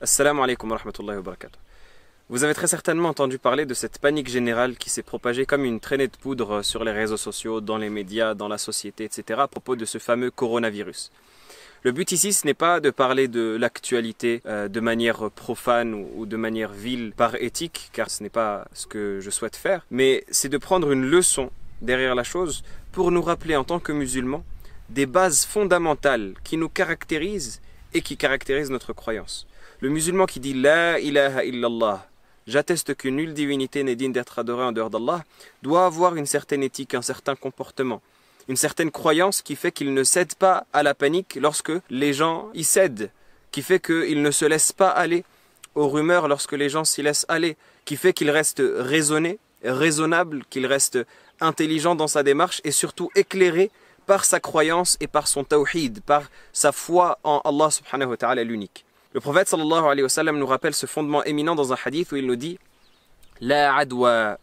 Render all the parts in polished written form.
Assalamu alaikum wa rahmatullahi wa barakatuh. Vous avez très certainement entendu parler de cette panique générale qui s'est propagée comme une traînée de poudre sur les réseaux sociaux, dans les médias, dans la société, etc. à propos de ce fameux coronavirus. Le but ici, ce n'est pas de parler de l'actualité de manière profane ou de manière vile par éthique, car ce n'est pas ce que je souhaite faire, mais c'est de prendre une leçon derrière la chose pour nous rappeler en tant que musulmans des bases fondamentales qui nous caractérisent et qui caractérisent notre croyance. Le musulman qui dit « La ilaha illallah » j'atteste que nulle divinité n'est digne d'être adorée en dehors d'Allah, doit avoir une certaine éthique, un certain comportement, une certaine croyance qui fait qu'il ne cède pas à la panique lorsque les gens y cèdent, qui fait qu'il ne se laisse pas aller aux rumeurs lorsque les gens s'y laissent aller, qui fait qu'il reste raisonné, raisonnable, qu'il reste intelligent dans sa démarche et surtout éclairé par sa croyance et par son tawhid, par sa foi en Allah subhanahu wa ta'ala l'unique. Le prophète sallallahu alayhi wa sallam nous rappelle ce fondement éminent dans un hadith où il nous dit La adwa,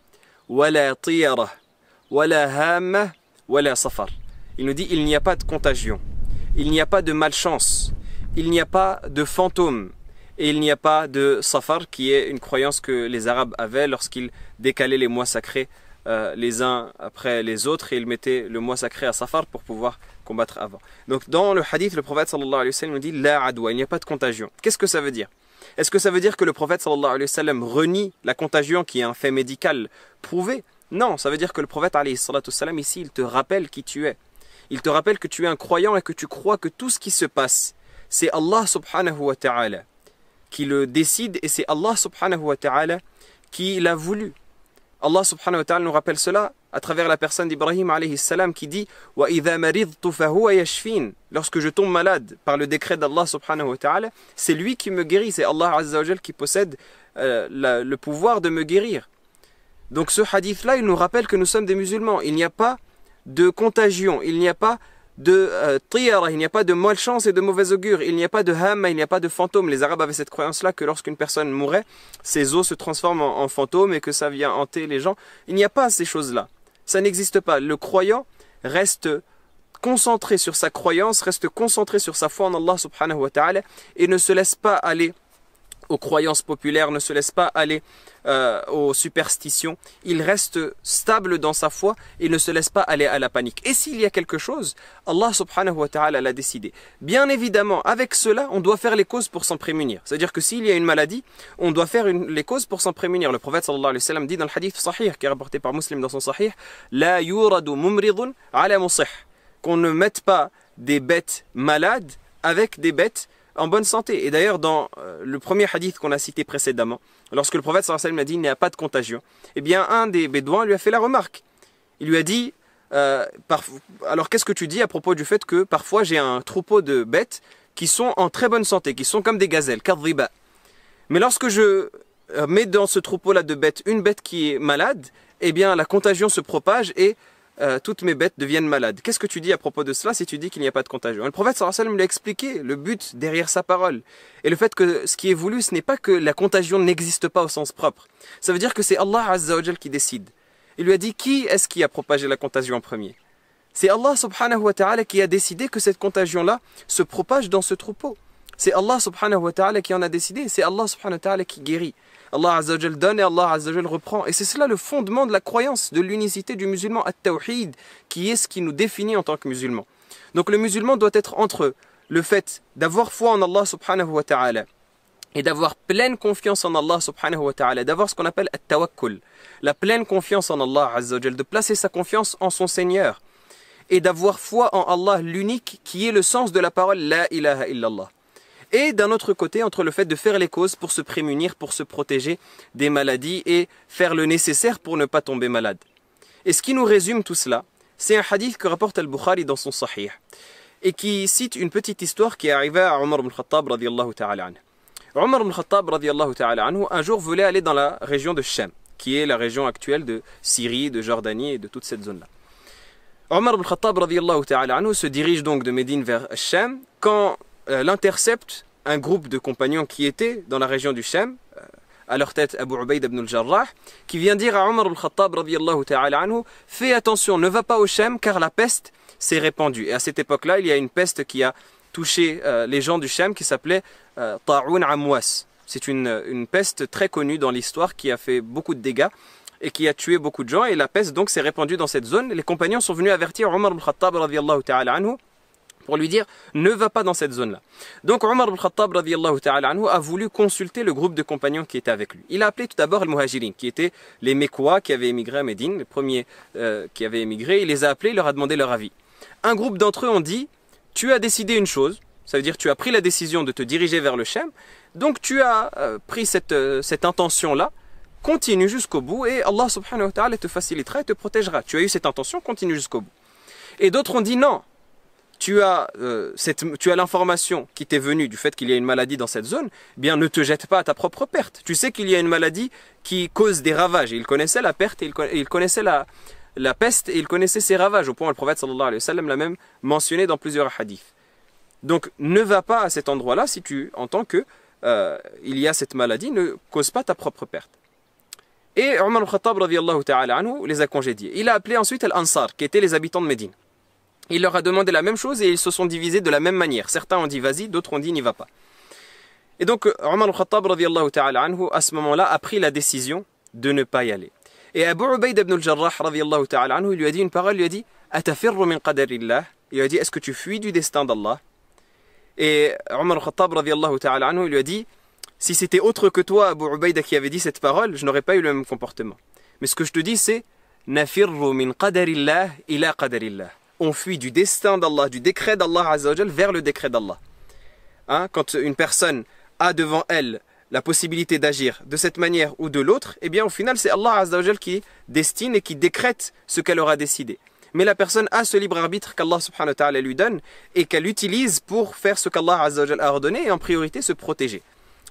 wa la tiyara, wa la hamma, wa la safar. Il nous dit il n'y a pas de contagion, il n'y a pas de malchance, il n'y a pas de fantôme et il n'y a pas de safar qui est une croyance que les Arabes avaient lorsqu'ils décalaient les mois sacrés les uns après les autres et ils mettaient le mois sacré à safar pour pouvoir combattre avant. Donc dans le hadith, le prophète sallallahu alayhi wa sallam nous dit La adwa, il n'y a pas de contagion. Qu'est-ce que ça veut dire? Est-ce que ça veut dire que le prophète sallallahu alayhi wa sallam renie la contagion qui est un fait médical prouvé? Non, ça veut dire que le prophète alayhi salatu wa sallam ici, il te rappelle qui tu es. Il te rappelle que tu es un croyant et que tu crois que tout ce qui se passe, c'est Allah subhanahu wa ta'ala qui le décide et c'est Allah subhanahu wa ta'ala qui l'a voulu. Allah subhanahu wa ta'ala nous rappelle cela à travers la personne d'Ibrahim alayhi salam qui dit Wa idha maridtu fahuwa yashfin. Lorsque je tombe malade par le décret d'Allah subhanahu wa ta'ala, c'est lui qui me guérit, c'est Allah azza wa jal qui possède le pouvoir de me guérir. Donc ce hadith là, il nous rappelle que nous sommes des musulmans, il n'y a pas de contagion, il n'y a pas de tiyara, il n'y a pas de malchance et de mauvais augure, il n'y a pas de hamma, il n'y a pas de fantôme. Les Arabes avaient cette croyance-là que lorsqu'une personne mourait, ses os se transforment en fantômes et que ça vient hanter les gens. Il n'y a pas ces choses-là. Ça n'existe pas. Le croyant reste concentré sur sa croyance, reste concentré sur sa foi en Allah subhanahu wa ta'ala et ne se laisse pas aller aux croyances populaires, ne se laisse pas aller aux superstitions. Il reste stable dans sa foi et ne se laisse pas aller à la panique. Et s'il y a quelque chose, Allah subhanahu wa ta'ala l'a décidé. Bien évidemment, avec cela, on doit faire les causes pour s'en prémunir. C'est-à-dire que s'il y a une maladie, on doit faire les causes pour s'en prémunir. Le prophète sallallahu alayhi wa sallam dit dans le hadith sahih, qui est rapporté par Muslim dans son sahih, La yuradu mumridun ala musih. Qu'on ne mette pas des bêtes malades avec des bêtes en bonne santé. Et d'ailleurs, dans le premier hadith qu'on a cité précédemment, lorsque le prophète sallallahu alayhi wa sallam a dit il n'y a pas de contagion, eh bien un des bédouins lui a fait la remarque. Il lui a dit alors qu'est-ce que tu dis à propos du fait que parfois j'ai un troupeau de bêtes qui sont en très bonne santé, qui sont comme des gazelles, kadriba. Mais lorsque je mets dans ce troupeau-là de bêtes une bête qui est malade, eh bien la contagion se propage et toutes mes bêtes deviennent malades. Qu'est-ce que tu dis à propos de cela si tu dis qu'il n'y a pas de contagion? Le prophète sallallahu alayhi wa sallam lui a expliqué le but derrière sa parole. Et le fait que ce qui est voulu, ce n'est pas que la contagion n'existe pas au sens propre. Ça veut dire que c'est Allah azza wa jal qui décide. Il lui a dit qui est-ce qui a propagé la contagion en premier? C'est Allah subhanahu wa ta'ala qui a décidé que cette contagion-là se propage dans ce troupeau. C'est Allah subhanahu wa ta'ala qui en a décidé. C'est Allah subhanahu wa ta'ala qui guérit. Allah azza wa jal donne et Allah azza wa jal reprend. Et c'est cela le fondement de la croyance, de l'unicité du musulman, at-tawhid, qui est ce qui nous définit en tant que musulman. Donc le musulman doit être entre le fait d'avoir foi en Allah subhanahu wa ta'ala et d'avoir pleine confiance en Allah subhanahu wa ta'ala, d'avoir ce qu'on appelle at-tawakkul, la pleine confiance en Allah azza wa jal, de placer sa confiance en son Seigneur et d'avoir foi en Allah l'unique qui est le sens de la parole La ilaha illallah. Et d'un autre côté, entre le fait de faire les causes pour se prémunir, pour se protéger des maladies et faire le nécessaire pour ne pas tomber malade. Et ce qui nous résume tout cela, c'est un hadith que rapporte Al-Bukhari dans son Sahih et qui cite une petite histoire qui est arrivée à Omar ibn Khattab radiyallahu ta'ala anhu. Omar ibn Khattab radiyallahu ta'ala anhu un jour voulait aller dans la région de Sham, qui est la région actuelle de Syrie, de Jordanie et de toute cette zone-là. Omar ibn Khattab radiyallahu ta'ala anhu se dirige donc de Médine vers Sham quand l'intercepte un groupe de compagnons qui étaient dans la région du Sham, à leur tête Abu Ubayd ibn al-Jarrah, qui vient dire à Omar al-Khattab radiyallahu ta'ala anhu, fais attention, ne va pas au Sham car la peste s'est répandue. Et à cette époque-là, il y a une peste qui a touché les gens du Sham qui s'appelait Ta'oun Amwas. C'est une peste très connue dans l'histoire qui a fait beaucoup de dégâts et qui a tué beaucoup de gens. Et la peste donc s'est répandue dans cette zone. Les compagnons sont venus avertir Omar ibn Khattab radiyallahu ta'ala anhu pour lui dire ne va pas dans cette zone-là. Donc Omar ibn Khattab radiyallahu ta'ala anhu a voulu consulter le groupe de compagnons qui était avec lui. Il a appelé tout d'abord les Muhajirin, qui étaient les Mécois qui avaient émigré à Médine, les premiers qui avaient émigré. Il les a appelés, il leur a demandé leur avis. Un groupe d'entre eux ont dit tu as décidé une chose, ça veut dire tu as pris la décision de te diriger vers le Shem, donc tu as pris cette intention-là, continue jusqu'au bout et Allah subhanahu wa ta'ala te facilitera et te protégera. Tu as eu cette intention, continue jusqu'au bout. Et d'autres ont dit non, tu as l'information qui t'est venue du fait qu'il y a une maladie dans cette zone, eh bien ne te jette pas à ta propre perte. Tu sais qu'il y a une maladie qui cause des ravages. Et il connaissait la perte, et il connaissait la peste et il connaissait ses ravages, au point où le prophète sallallahu alayhi wa sallam l'a même mentionné dans plusieurs hadiths. Donc ne va pas à cet endroit-là si tu entends que il y a cette maladie, ne cause pas ta propre perte. Et Omar al-Khattab radiyallahu ta'ala anhu les a congédiés. Il a appelé ensuite Al-Ansar, qui étaient les habitants de Médine. Il leur a demandé la même chose et ils se sont divisés de la même manière. Certains ont dit vas-y, d'autres ont dit n'y va pas. Et donc Omar al-Khattab radiyallahu ta'ala anhu à ce moment-là a pris la décision de ne pas y aller. Et Abu Ubayd ibn al-Jarrah radiyallahu ta'ala anhu, il lui a dit une parole, il lui a dit Atafirru min qadarillah. Il lui a dit est-ce que tu fuis du destin d'Allah? Et Omar al-Khattab radiyallahu ta'ala anhu, il lui a dit si c'était autre que toi, Abu Ubayd, qui avait dit cette parole, je n'aurais pas eu le même comportement. Mais ce que je te dis, c'est Nafirru min qadarillah ila qadarillah. On fuit du destin d'Allah, du décret d'Allah Azza wa Jal vers le décret d'Allah. Hein, quand une personne a devant elle la possibilité d'agir de cette manière ou de l'autre, eh bien au final c'est Allah Azza wa Jal qui destine et qui décrète ce qu'elle aura décidé. Mais la personne a ce libre arbitre qu'Allah subhanahu wa ta'ala lui donne et qu'elle utilise pour faire ce qu'Allah Azza wa Jal a ordonné et en priorité se protéger.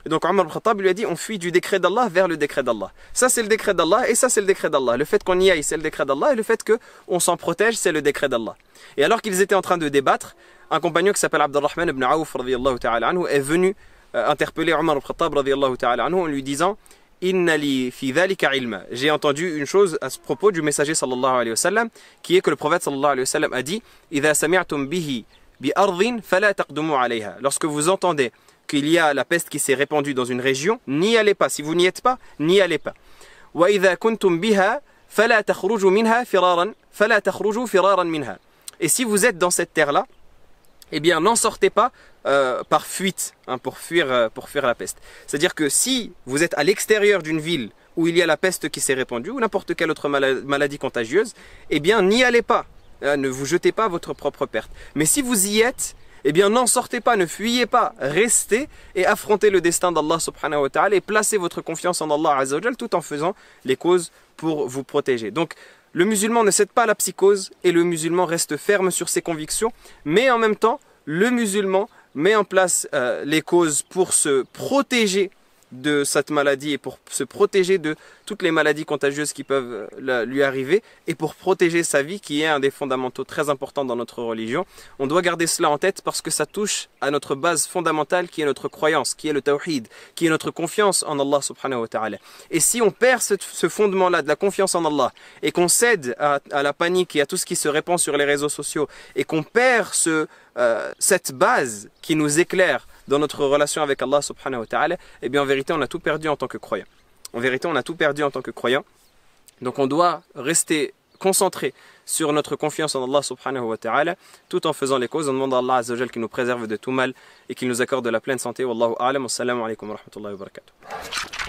Et donc Omar al-Khattab lui a dit on fuit du décret d'Allah vers le décret d'Allah. Ça c'est le décret d'Allah et ça c'est le décret d'Allah. Le fait qu'on y aille c'est le décret d'Allah et le fait qu'on s'en protège c'est le décret d'Allah. Et alors qu'ils étaient en train de débattre, un compagnon qui s'appelle Abdurrahman ibn Auf radiyallahu ta'ala anhu est venu interpeller Omar al-Khattab radiyallahu ta'ala anhu en lui disant Inna li fi dhalika ilma. J'ai entendu une chose à ce propos du messager sallallahu alayhi wa sallam qui est que le prophète sallallahu alayhi wa sallam a dit Idha sami'tum bihi bi ardhin fala taqdumu alayha. Lorsque vous entendez qu'il y a la peste qui s'est répandue dans une région, n'y allez pas. Si vous n'y êtes pas, n'y allez pas. وَإِذَا كُنْتُمْ بِهَا فَلَا تَخْرُجُوا مِنْهَا فِرَارًا فَلَا تَخْرُجُوا فِرَارًا مِنْهَا. Et si vous êtes dans cette terre-là, eh bien n'en sortez pas par fuite, hein, pour fuir la peste. C'est-à-dire que si vous êtes à l'extérieur d'une ville où il y a la peste qui s'est répandue, ou n'importe quelle autre maladie contagieuse, eh bien n'y allez pas. Ne vous jetez pas à votre propre perte. Mais si vous y êtes, eh bien n'en sortez pas, ne fuyez pas, restez et affrontez le destin d'Allah subhanahu wa ta'ala et placez votre confiance en Allah azza wa jal tout en faisant les causes pour vous protéger. Donc le musulman ne cède pas à la psychose et le musulman reste ferme sur ses convictions, mais en même temps le musulman met en place les causes pour se protéger de cette maladie et pour se protéger de toutes les maladies contagieuses qui peuvent lui arriver et pour protéger sa vie qui est un des fondamentaux très importants dans notre religion. On doit garder cela en tête parce que ça touche à notre base fondamentale qui est notre croyance, qui est le tawhid, qui est notre confiance en Allah subhanahu wa ta'ala. Et si on perd ce fondement-là de la confiance en Allah et qu'on cède à la panique et à tout ce qui se répand sur les réseaux sociaux et qu'on perd cette base qui nous éclaire dans notre relation avec Allah subhanahu wa ta'ala, eh bien en vérité on a tout perdu en tant que croyant. En vérité on a tout perdu en tant que croyant. Donc on doit rester concentré sur notre confiance en Allah subhanahu wa ta'ala tout en faisant les causes. On demande à Allah azza wa jal qu'il nous préserve de tout mal et qu'il nous accorde de la pleine santé. Wallahu a'lam. Assalamu alaikum wa rahmatullahi wa barakatuh.